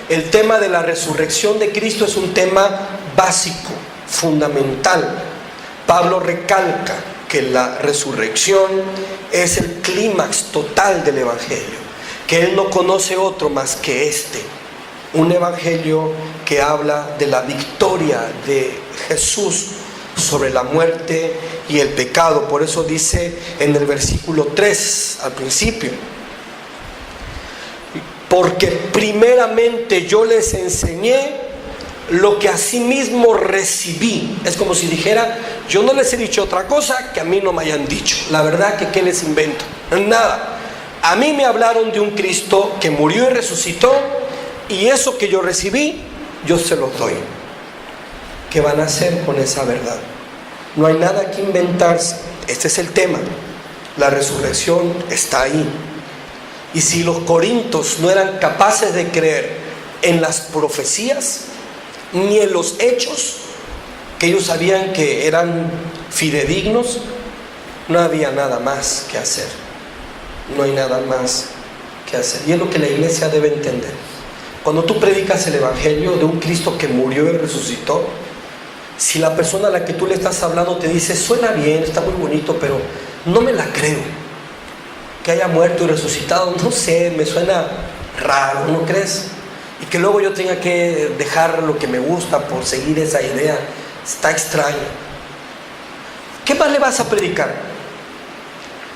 el tema de la resurrección de Cristo es un tema básico, fundamental. Pablo recalca que la resurrección es el clímax total del Evangelio, que él no conoce otro más que este, un Evangelio que habla de la victoria de Jesús sobre la muerte y el pecado. Por eso dice en el versículo 3 al principio: porque primeramente yo les enseñé lo que asimismo recibí. Es como si dijera: yo no les he dicho otra cosa que a mí no me hayan dicho. La verdad que ¿qué les invento? Nada. A mí me hablaron de un Cristo que murió y resucitó, y eso que yo recibí, yo se los doy. ¿Qué van a hacer con esa verdad? No hay nada que inventarse. Este es el tema. La resurrección está ahí. Y si los corintios no eran capaces de creer en las profecías ni en los hechos, que ellos sabían que eran fidedignos, no había nada más que hacer. No hay nada más que hacer. Y es lo que la iglesia debe entender. Cuando tú predicas el Evangelio de un Cristo que murió y resucitó, si la persona a la que tú le estás hablando te dice: suena bien, está muy bonito, pero no me la creo, que haya muerto y resucitado, no sé, me suena raro, ¿no crees? Y que luego yo tenga que dejar lo que me gusta por seguir esa idea, está extraño. ¿Qué más le vas a predicar?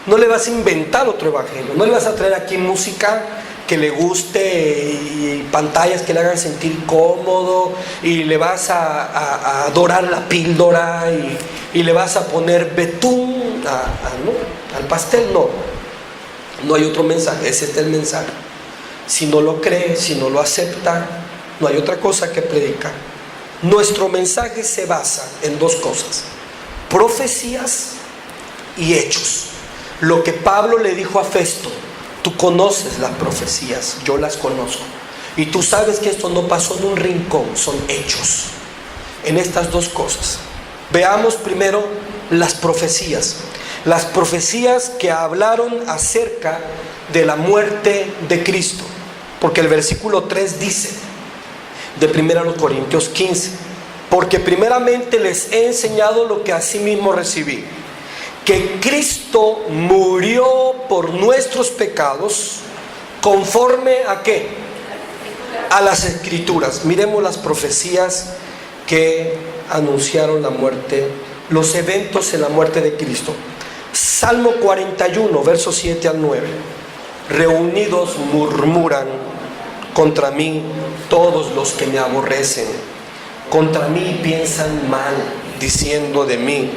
No le vas a inventar otro evangelio, no le vas a traer aquí música que le guste y pantallas que le hagan sentir cómodo, y le vas a dorar la píldora y le vas a poner betún ¿no? al pastel. No hay otro mensaje, ese es el mensaje. Si no lo cree, si no lo acepta, no hay otra cosa que predicar. Nuestro mensaje se basa en dos cosas: profecías y hechos. Lo que Pablo le dijo a Festo: tú conoces las profecías, yo las conozco, y tú sabes que esto no pasó en un rincón, son hechos. En estas dos cosas, veamos primero las profecías. Las profecías que hablaron acerca de la muerte de Cristo. Porque el versículo 3 dice, de 1 Corintios 15: porque primeramente les he enseñado lo que asimismo recibí, que Cristo murió por nuestros pecados, conforme ¿a qué? A las Escrituras. Miremos las profecías que anunciaron la muerte, los eventos en la muerte de Cristo. Salmo 41, versos 7 al 9. Reunidos murmuran contra mí todos los que me aborrecen. Contra mí piensan mal, diciendo de mí: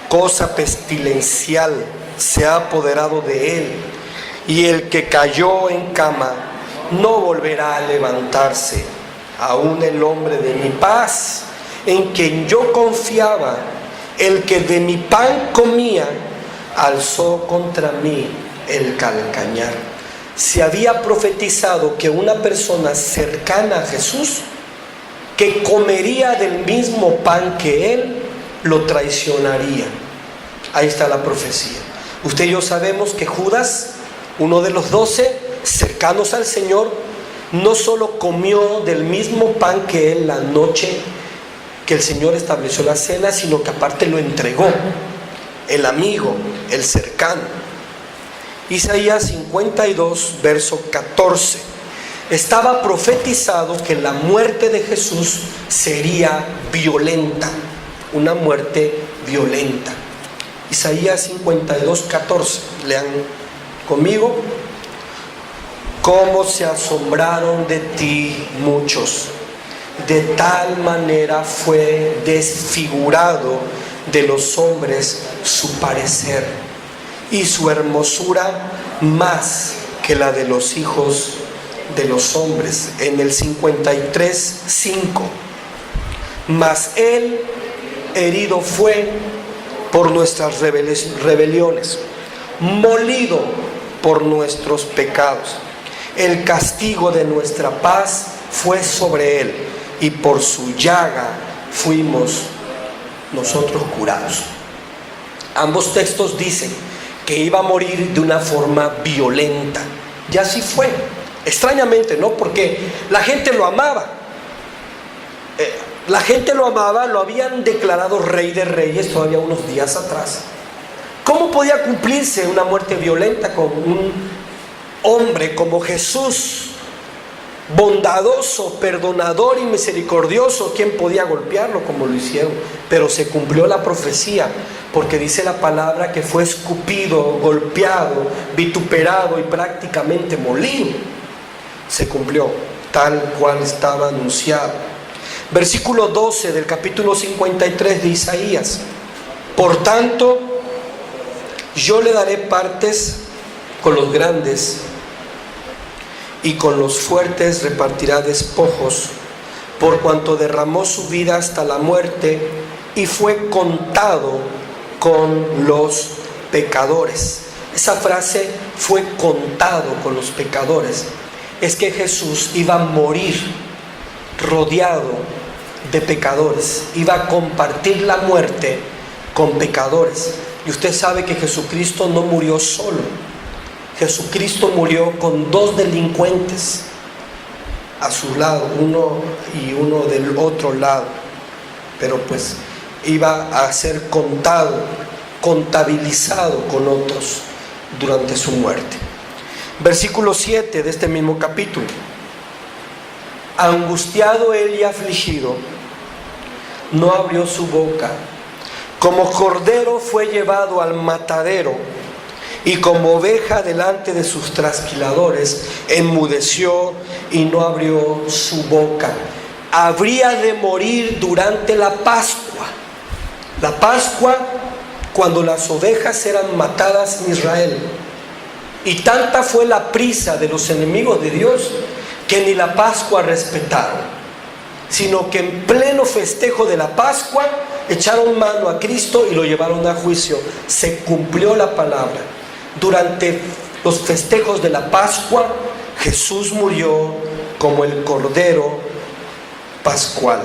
cosa pestilencial se ha apoderado de él, y el que cayó en cama no volverá a levantarse. Aún el hombre de mi paz, en quien yo confiaba, el que de mi pan comía, alzó contra mí el calcañar. Se había profetizado que una persona cercana a Jesús, que comería del mismo pan que él, lo traicionaría. Ahí está la profecía. Usted y yo sabemos que Judas, uno de los 12 cercanos al Señor, no solo comió del mismo pan que él la noche que el Señor estableció la cena, sino que aparte lo entregó. El amigo, el cercano. Isaías 52, verso 14. Estaba profetizado que la muerte de Jesús sería violenta, una muerte violenta. Isaías 52, 14. Lean conmigo. Cómo se asombraron de ti muchos, de tal manera fue desfigurado de los hombres su parecer, y su hermosura más que la de los hijos de los hombres. En el 53, 5. mas Él herido fue por nuestras rebeliones, molido por nuestros pecados. El castigo de nuestra paz fue sobre Él, y por su llaga fuimos nosotros curados. Ambos textos dicen que iba a morir de una forma violenta, y así fue. Extrañamente, ¿no? Porque la gente lo amaba. Lo habían declarado rey de reyes todavía unos días atrás. ¿Cómo podía cumplirse una muerte violenta con un hombre como Jesús, bondadoso, perdonador y misericordioso? ¿Quién podía golpearlo como lo hicieron? Pero se cumplió la profecía, porque dice la palabra que fue escupido, golpeado, vituperado y prácticamente molido. Se cumplió tal cual estaba anunciado. Versículo 12 del capítulo 53 de Isaías: por tanto, yo le daré partes con los grandes, y con los fuertes repartirá despojos, por cuanto derramó su vida hasta la muerte y fue contado con los pecadores. Esa frase, fue contado con los pecadores, es que Jesús iba a morir rodeado de pecadores, iba a compartir la muerte con pecadores. Y usted sabe que Jesucristo no murió solo. Jesucristo murió con dos delincuentes a su lado, uno y uno del otro lado, pero pues iba a ser contabilizado con otros durante su muerte. Versículo 7 de este mismo capítulo: angustiado él y afligido, no abrió su boca. Como cordero fue llevado al matadero, y como oveja delante de sus trasquiladores, enmudeció y no abrió su boca. Habría de morir durante la Pascua. La Pascua, cuando las ovejas eran matadas en Israel. Y tanta fue la prisa de los enemigos de Dios que ni la Pascua respetaron, sino que en pleno festejo de la Pascua echaron mano a Cristo y lo llevaron a juicio. Se cumplió la palabra. Durante los festejos de la Pascua, Jesús murió como el Cordero Pascual.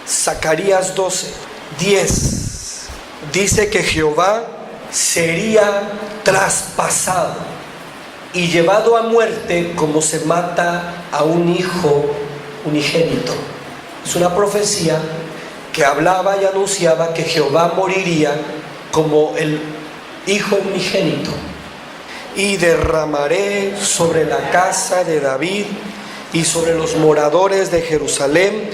Zacarías 12:10 dice que Jehová sería traspasado y llevado a muerte como se mata a un hijo unigénito. Es una profecía que hablaba y anunciaba que Jehová moriría como el hijo unigénito. Y derramaré sobre la casa de David y sobre los moradores de Jerusalén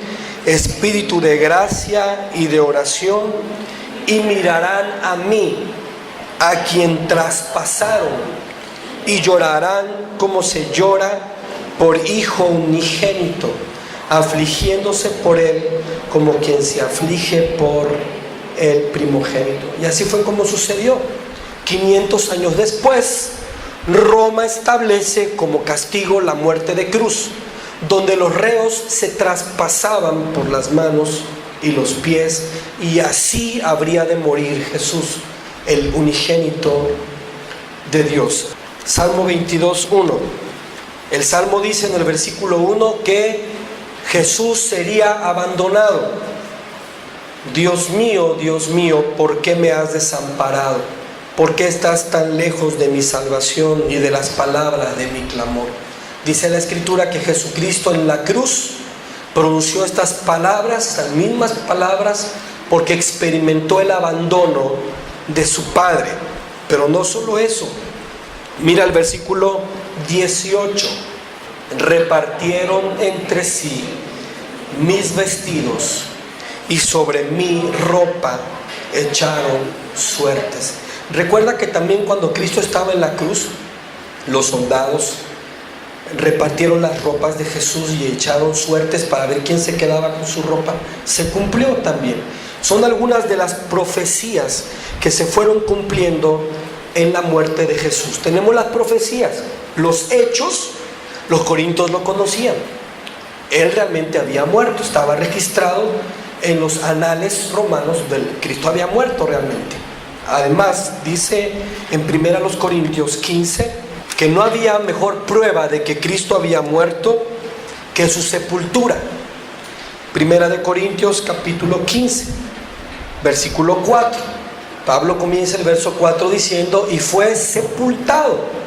espíritu de gracia y de oración, y mirarán a mí, a quien traspasaron, y llorarán como se llora por hijo unigénito, afligiéndose por él como quien se aflige por el primogénito. Y así fue como sucedió. 500 años después, Roma establece como castigo la muerte de cruz, donde los reos se traspasaban por las manos y los pies, y así habría de morir Jesús, el unigénito de Dios. Salmo 22:1. El Salmo dice en el versículo 1 que Jesús sería abandonado. Dios mío, ¿por qué me has desamparado? ¿Por qué estás tan lejos de mi salvación y de las palabras de mi clamor? Dice la Escritura que Jesucristo en la cruz pronunció estas palabras, estas mismas palabras, porque experimentó el abandono de su Padre. Pero no solo eso. Mira el versículo 18. Repartieron entre sí mis vestidos y sobre mi ropa echaron suertes. Recuerda que también cuando Cristo estaba en la cruz, los soldados repartieron las ropas de Jesús y echaron suertes para ver quién se quedaba con su ropa. Se cumplió también. Son algunas de las profecías que se fueron cumpliendo en la muerte de Jesús. Tenemos las profecías, los hechos. Los corintios lo conocían. Él realmente había muerto, estaba registrado en los anales romanos Cristo había muerto realmente. Además, dice en 1 Corintios 15 que no había mejor prueba de que Cristo había muerto que su sepultura. 1 Corintios capítulo 15, versículo 4. Pablo comienza el verso 4 diciendo: y fue sepultado.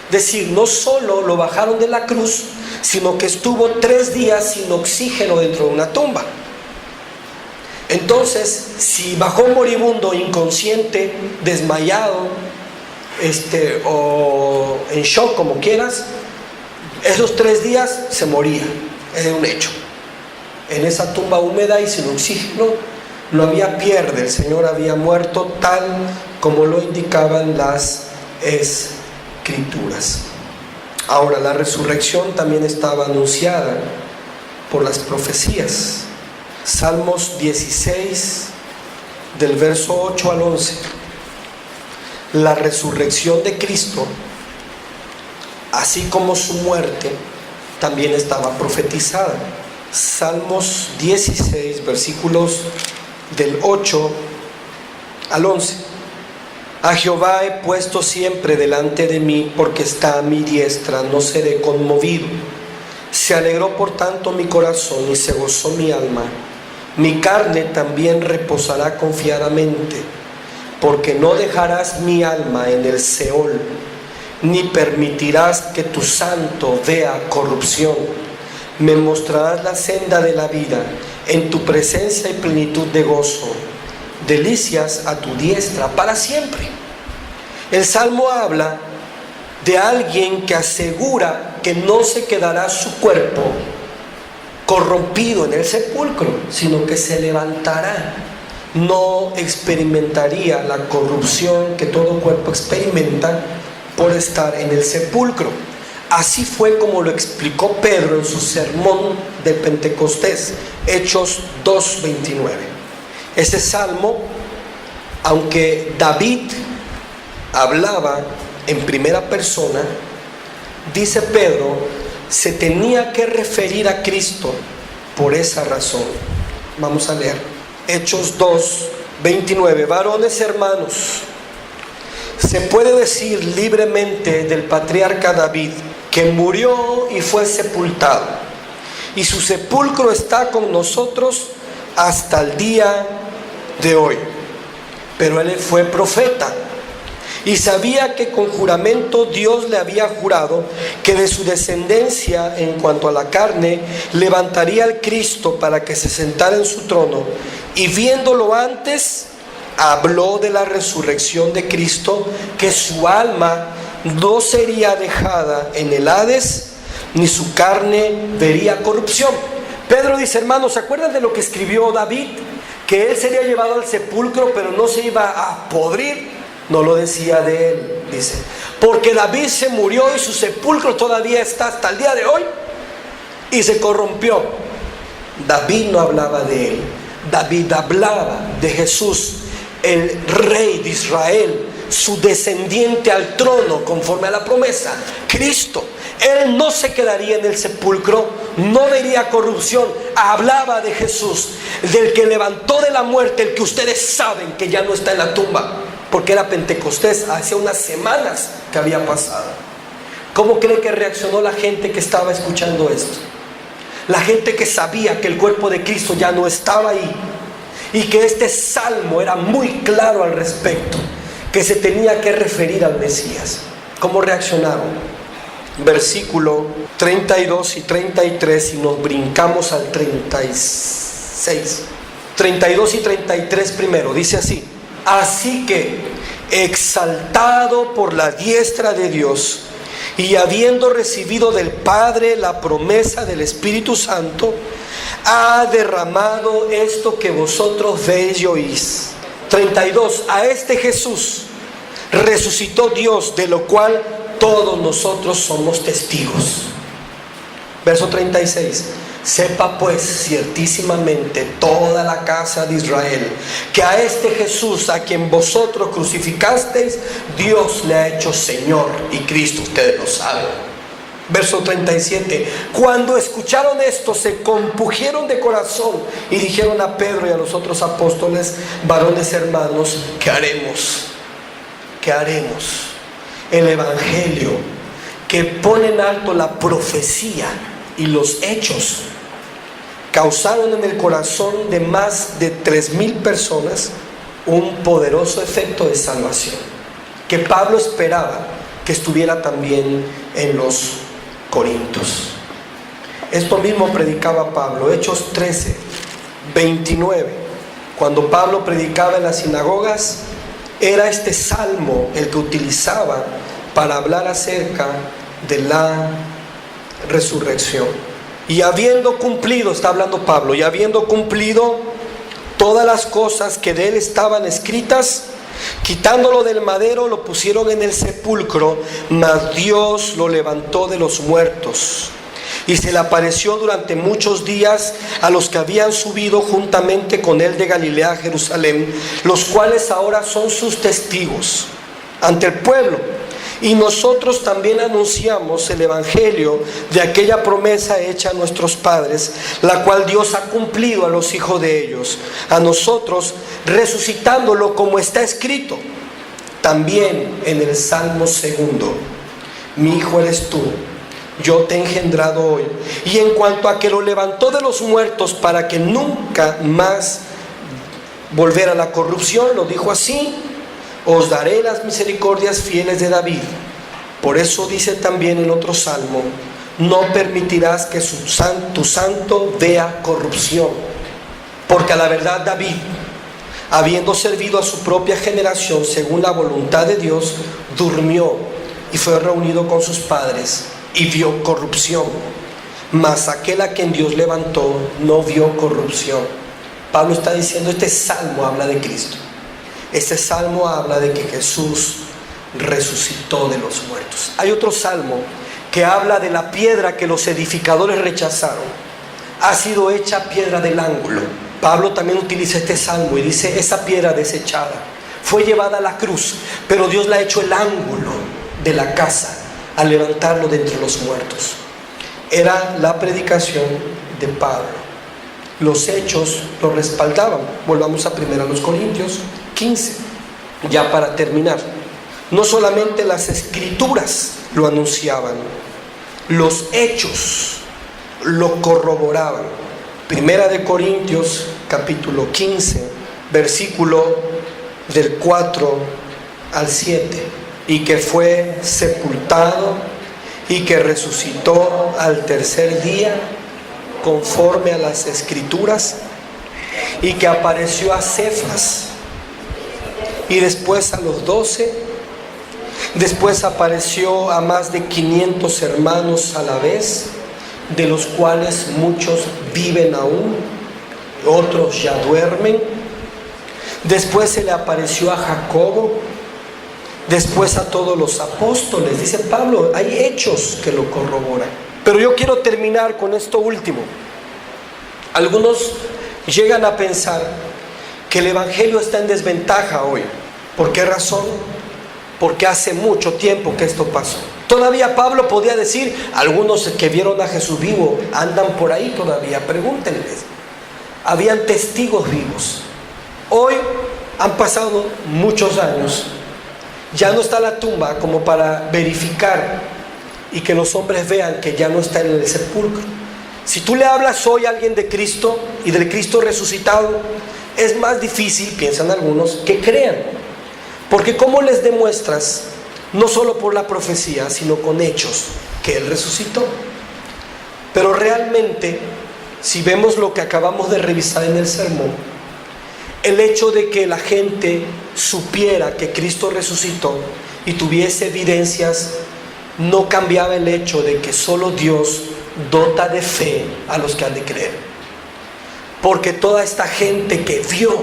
Es decir, no solo lo bajaron de la cruz, sino que estuvo 3 días sin oxígeno dentro de una tumba. Entonces, si bajó moribundo, inconsciente, desmayado, o en shock, como quieras, esos 3 días se moría. Es un hecho. En esa tumba húmeda y sin oxígeno no había pierde. El Señor había muerto tal como lo indicaban las Escrituras. Ahora, la resurrección también estaba anunciada por las profecías. Salmos 16, del verso 8 al 11. La resurrección de Cristo, así como su muerte, también estaba profetizada. Salmos 16, versículos del 8 al 11. A Jehová he puesto siempre delante de mí, porque está a mi diestra, no seré conmovido. Se alegró por tanto mi corazón y se gozó mi alma. Mi carne también reposará confiadamente, porque no dejarás mi alma en el Seol, ni permitirás que tu santo vea corrupción. Me mostrarás la senda de la vida, en tu presencia y plenitud de gozo, delicias a tu diestra para siempre. El Salmo habla de alguien que asegura que no se quedará su cuerpo corrompido en el sepulcro, sino que se levantará. No experimentaría la corrupción que todo cuerpo experimenta por estar en el sepulcro. Así fue como lo explicó Pedro en su sermón de Pentecostés, Hechos 2:29. Ese salmo, aunque David hablaba en primera persona, dice Pedro, se tenía que referir a Cristo por esa razón. Vamos a leer Hechos 2:29. Varones hermanos, se puede decir libremente del patriarca David que murió y fue sepultado, y su sepulcro está con nosotros hasta el día de hoy. Pero él fue profeta y sabía que con juramento Dios le había jurado que de su descendencia en cuanto a la carne levantaría al Cristo para que se sentara en su trono, y viéndolo antes habló de la resurrección de Cristo, que su alma no sería dejada en el Hades, ni su carne vería corrupción. Pedro dice: hermanos, ¿se acuerdan de lo que escribió David? Que él sería llevado al sepulcro, pero no se iba a podrir. No lo decía de él, dice, porque David se murió y su sepulcro todavía está hasta el día de hoy y se corrompió. David no hablaba de él. David hablaba de Jesús, el rey de Israel, su descendiente al trono conforme a la promesa, Cristo. Él no se quedaría en el sepulcro, no vería corrupción. Hablaba de Jesús, del que levantó de la muerte, el que ustedes saben que ya no está en la tumba, porque era Pentecostés, hace unas semanas que había pasado. ¿Cómo cree que reaccionó la gente que estaba escuchando esto? La gente que sabía que el cuerpo de Cristo ya no estaba ahí, y que este salmo era muy claro al respecto, que se tenía que referir al Mesías. ¿Cómo reaccionaron? Versículo 32 y 33, y nos brincamos al 36. 32 y 33 primero, dice así: así que, exaltado por la diestra de Dios, y habiendo recibido del Padre la promesa del Espíritu Santo, ha derramado esto que vosotros veis y oís. 32. A este Jesús resucitó Dios, de lo cual todos nosotros somos testigos. Verso 36. Sepa pues ciertísimamente toda la casa de Israel que a este Jesús, a quien vosotros crucificasteis, Dios le ha hecho Señor y Cristo. Ustedes lo saben. Verso 37. Cuando escucharon esto, se compungieron de corazón y dijeron a Pedro y a los otros apóstoles: varones hermanos, ¿qué haremos? ¿Qué haremos? El evangelio que pone en alto la profecía y los hechos causaron en el corazón de más de 3,000 personas un poderoso efecto de salvación, que Pablo esperaba que estuviera también en los Corintios. Esto mismo predicaba Pablo. Hechos 13, 29. Cuando Pablo predicaba en las sinagogas, era este salmo el que utilizaba para hablar acerca de la resurrección. Y habiendo cumplido, está hablando Pablo, y habiendo cumplido todas las cosas que de él estaban escritas, quitándolo del madero, lo pusieron en el sepulcro, mas Dios lo levantó de los muertos. Y se le apareció durante muchos días a los que habían subido juntamente con él de Galilea a Jerusalén, los cuales ahora son sus testigos ante el pueblo. Y nosotros también anunciamos el evangelio de aquella promesa hecha a nuestros padres, la cual Dios ha cumplido a los hijos de ellos, a nosotros resucitándolo, como está escrito también en el Salmo 2: mi hijo eres tú, yo te he engendrado hoy. Y en cuanto a que lo levantó de los muertos para que nunca más volviera a la corrupción, lo dijo así: os daré las misericordias fieles de David. Por eso dice también en otro salmo: no permitirás que tu santo vea corrupción. Porque a la verdad David, habiendo servido a su propia generación según la voluntad de Dios, durmió y fue reunido con sus padres y vio corrupción. Mas aquel a quien Dios levantó no vio corrupción. Pablo está diciendo, este salmo habla de Cristo. Este salmo habla de que Jesús resucitó de los muertos. Hay otro salmo que habla de la piedra que los edificadores rechazaron. Ha sido hecha piedra del ángulo. Pablo también utiliza este salmo y dice: esa piedra desechada fue llevada a la cruz, pero Dios la ha hecho el ángulo de la casa al levantarlo de entre los muertos. Era la predicación de Pablo. Los hechos lo respaldaban. Volvamos a 1 Corintios 15, ya para terminar. No solamente las escrituras lo anunciaban, los hechos lo corroboraban. 1 Corintios capítulo 15, versículo del 4 al 7. Y que fue sepultado y que resucitó al tercer día conforme a las escrituras, y que apareció a Cefas y después a los 12, después apareció a más de 500 hermanos a la vez, de los cuales muchos viven aún, otros ya duermen. Después se le apareció a Jacobo, después a todos los apóstoles. Dice Pablo, hay hechos que lo corroboran. Pero yo quiero terminar con esto último. Algunos llegan a pensar que el evangelio está en desventaja hoy. ¿Por qué razón? Porque hace mucho tiempo que esto pasó. Todavía Pablo podía decir, algunos que vieron a Jesús vivo andan por ahí todavía, pregúntenles. Habían testigos vivos. Hoy han pasado muchos años. Ya no está la tumba como para verificar y que los hombres vean que ya no está en el sepulcro. Si tú le hablas hoy a alguien de Cristo y del Cristo resucitado, es más difícil, piensan algunos, que crean. Porque ¿cómo les demuestras, no solo por la profecía, sino con hechos, que Él resucitó? Pero realmente, si vemos lo que acabamos de revisar en el sermón, el hecho de que la gente supiera que Cristo resucitó y tuviese evidencias, no cambiaba el hecho de que solo Dios dota de fe a los que han de creer. Porque toda esta gente que vio,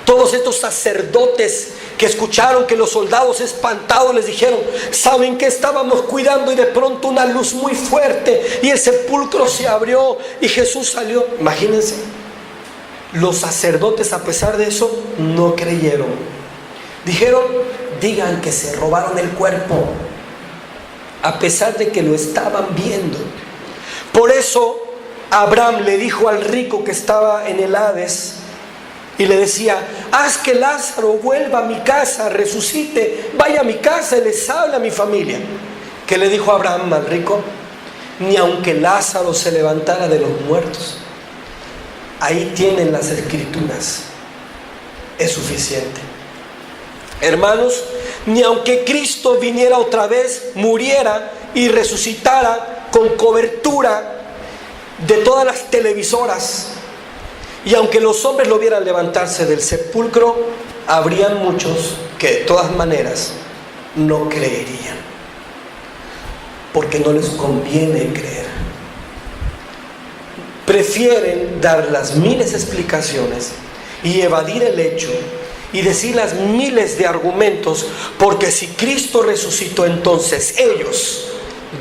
todos estos sacerdotes que escucharon que los soldados espantados les dijeron, ¿saben qué? Estábamos cuidando y de pronto una luz muy fuerte y el sepulcro se abrió y Jesús salió. Imagínense, los sacerdotes a pesar de eso no creyeron. Dijeron, digan que se robaron el cuerpo. a pesar de que lo estaban viendo. Por eso Abraham le dijo al rico que estaba en el Hades y le decía: haz que Lázaro vuelva a mi casa, resucite, vaya a mi casa y les hable a mi familia. ¿Qué le dijo Abraham al rico? Ni aunque Lázaro se levantara de los muertos. Ahí tienen las escrituras, es suficiente. Hermanos, ni aunque Cristo viniera otra vez, muriera y resucitara con cobertura de todas las televisoras, y aunque los hombres lo vieran levantarse del sepulcro, habrían muchos que de todas maneras no creerían, porque no les conviene creer. Prefieren dar las miles de explicaciones y evadir el hecho y decir las miles de argumentos, porque si Cristo resucitó, entonces ellos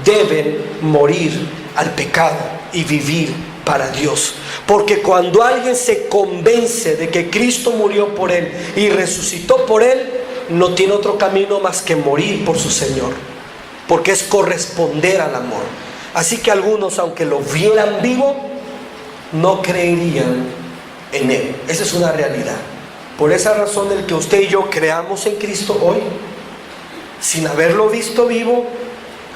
deben morir al pecado y vivir para Dios. Porque cuando alguien se convence de que Cristo murió por él y resucitó por él, no tiene otro camino más que morir por su Señor, porque es corresponder al amor. Así que algunos, aunque lo vieran vivo, no creerían en él. Esa es una realidad. Por esa razón, el que usted y yo creamos en Cristo hoy, sin haberlo visto vivo,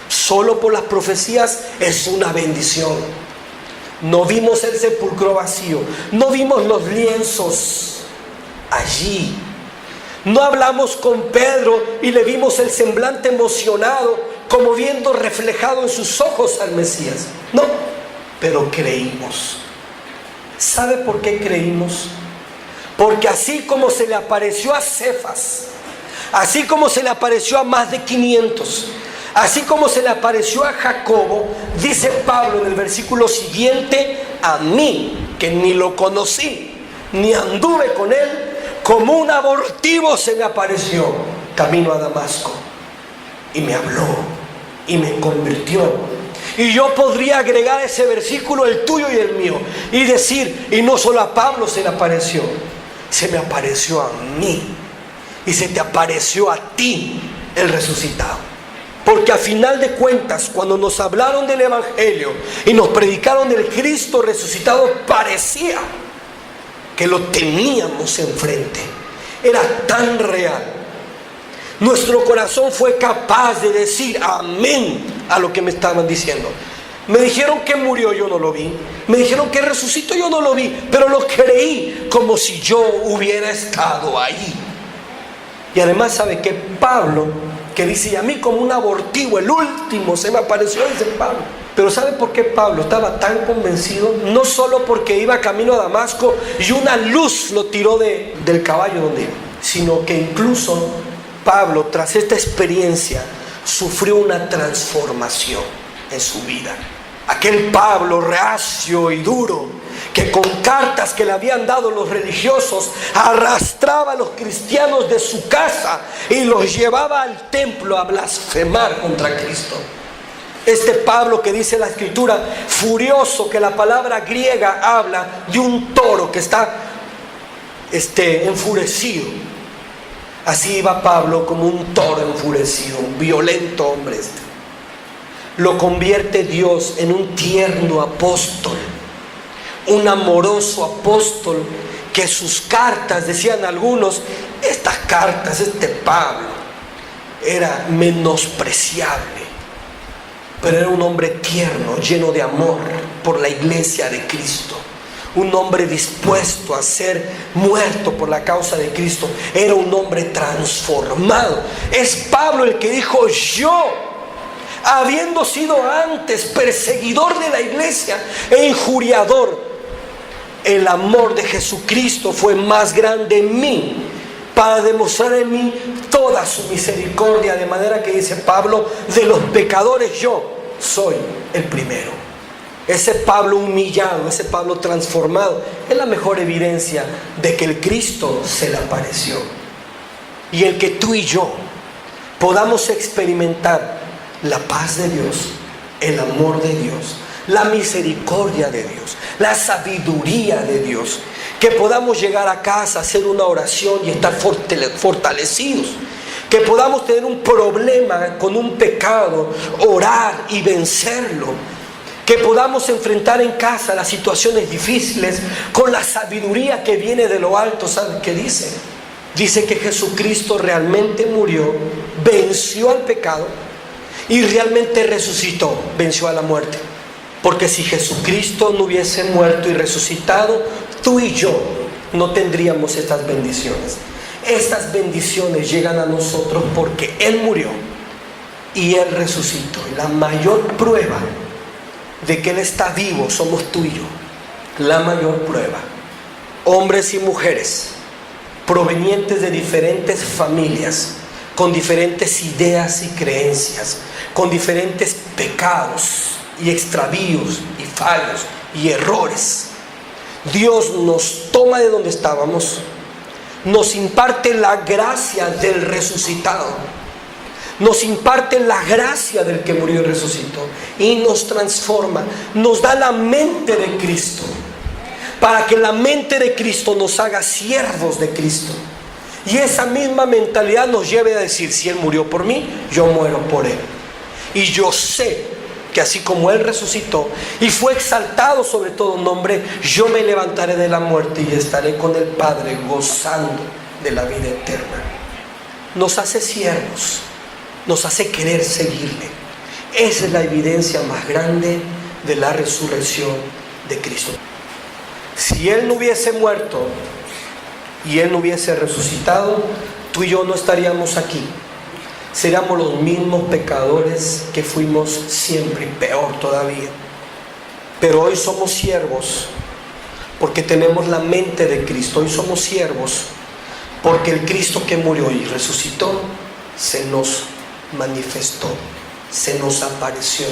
solo por las profecías, es una bendición. No vimos el sepulcro vacío, no vimos los lienzos allí, no hablamos con Pedro y le vimos el semblante emocionado, como viendo reflejado en sus ojos al Mesías. No, pero creímos. ¿Sabe por qué creímos? Porque así como se le apareció a Cefas, así como se le apareció a más de 500, así como se le apareció a Jacobo, dice Pablo en el versículo siguiente: a mí, que ni lo conocí, ni anduve con él, como un abortivo se me apareció camino a Damasco, y me habló, y me convirtió. Y yo podría agregar a ese versículo el tuyo y el mío, y decir: y no solo a Pablo se le apareció, se me apareció a mí, y se te apareció a ti el resucitado. Porque a final de cuentas, cuando nos hablaron del Evangelio y nos predicaron del Cristo resucitado, parecía que lo teníamos enfrente. Era tan real. Nuestro corazón fue capaz de decir amén a lo que me estaban diciendo. Me dijeron que murió, yo no lo vi. Me dijeron que resucitó, yo no lo vi. Pero lo creí como si yo hubiera estado ahí. Y además, ¿sabe qué? Pablo, que dice: y a mí como un abortivo, el último se me apareció, dice Pablo. Pero ¿sabe por qué Pablo estaba tan convencido? No solo porque iba camino a Damasco y una luz lo tiró del caballo donde iba, sino que incluso Pablo, tras esta experiencia, sufrió una transformación en su vida. Aquel Pablo reacio y duro, que con cartas que le habían dado los religiosos arrastraba a los cristianos de su casa y los llevaba al templo a blasfemar contra Cristo. Este Pablo, que dice la Escritura, furioso, que la palabra griega habla de un toro que está enfurecido. Así iba Pablo, como un toro enfurecido, un violento hombre. Lo convierte Dios en un tierno apóstol, un amoroso apóstol, que sus cartas, decían algunos, estas cartas, este Pablo era menospreciable, pero era un hombre tierno, lleno de amor por la iglesia de Cristo, un hombre dispuesto a ser muerto por la causa de Cristo. Era un hombre transformado. Es Pablo el que dijo: yo, habiendo sido antes perseguidor de la iglesia e injuriador, el amor de Jesucristo fue más grande en mí, para demostrar en mí toda su misericordia. De manera que, dice Pablo, de los pecadores yo soy el primero. Ese Pablo humillado, ese Pablo transformado, es la mejor evidencia de que el Cristo se le apareció. Y el que tú y yo podamos experimentar la paz de Dios, el amor de Dios, la misericordia de Dios, la sabiduría de Dios, que podamos llegar a casa, hacer una oración y estar fortalecidos, que podamos tener un problema con un pecado, orar y vencerlo, que podamos enfrentar en casa las situaciones difíciles con la sabiduría que viene de lo alto. ¿Sabe qué dice? Dice que Jesucristo realmente murió, venció al pecado y realmente resucitó, venció a la muerte. Porque si Jesucristo no hubiese muerto y resucitado, tú y yo no tendríamos estas bendiciones. Estas bendiciones llegan a nosotros porque Él murió y Él resucitó. Y la mayor prueba de que Él está vivo somos tú y yo. La mayor prueba. Hombres y mujeres provenientes de diferentes familias, con diferentes ideas y creencias, con diferentes pecados y extravíos y fallos y errores. Dios nos toma de donde estábamos, nos imparte la gracia del resucitado, nos imparte la gracia del que murió y resucitó, y nos transforma, nos da la mente de Cristo, para que la mente de Cristo nos haga siervos de Cristo. Y esa misma mentalidad nos lleve a decir: si Él murió por mí, yo muero por Él. Y yo sé que así como Él resucitó y fue exaltado sobre todo nombre, yo me levantaré de la muerte y estaré con el Padre gozando de la vida eterna. Nos hace siervos, nos hace querer seguirle. Esa es la evidencia más grande de la resurrección de Cristo. Si Él no hubiese muerto y Él no hubiese resucitado, tú y yo no estaríamos aquí. Seríamos los mismos pecadores que fuimos siempre, y peor todavía. Pero hoy somos siervos porque tenemos la mente de Cristo. Hoy somos siervos porque el Cristo que murió y resucitó se nos manifestó, se nos apareció.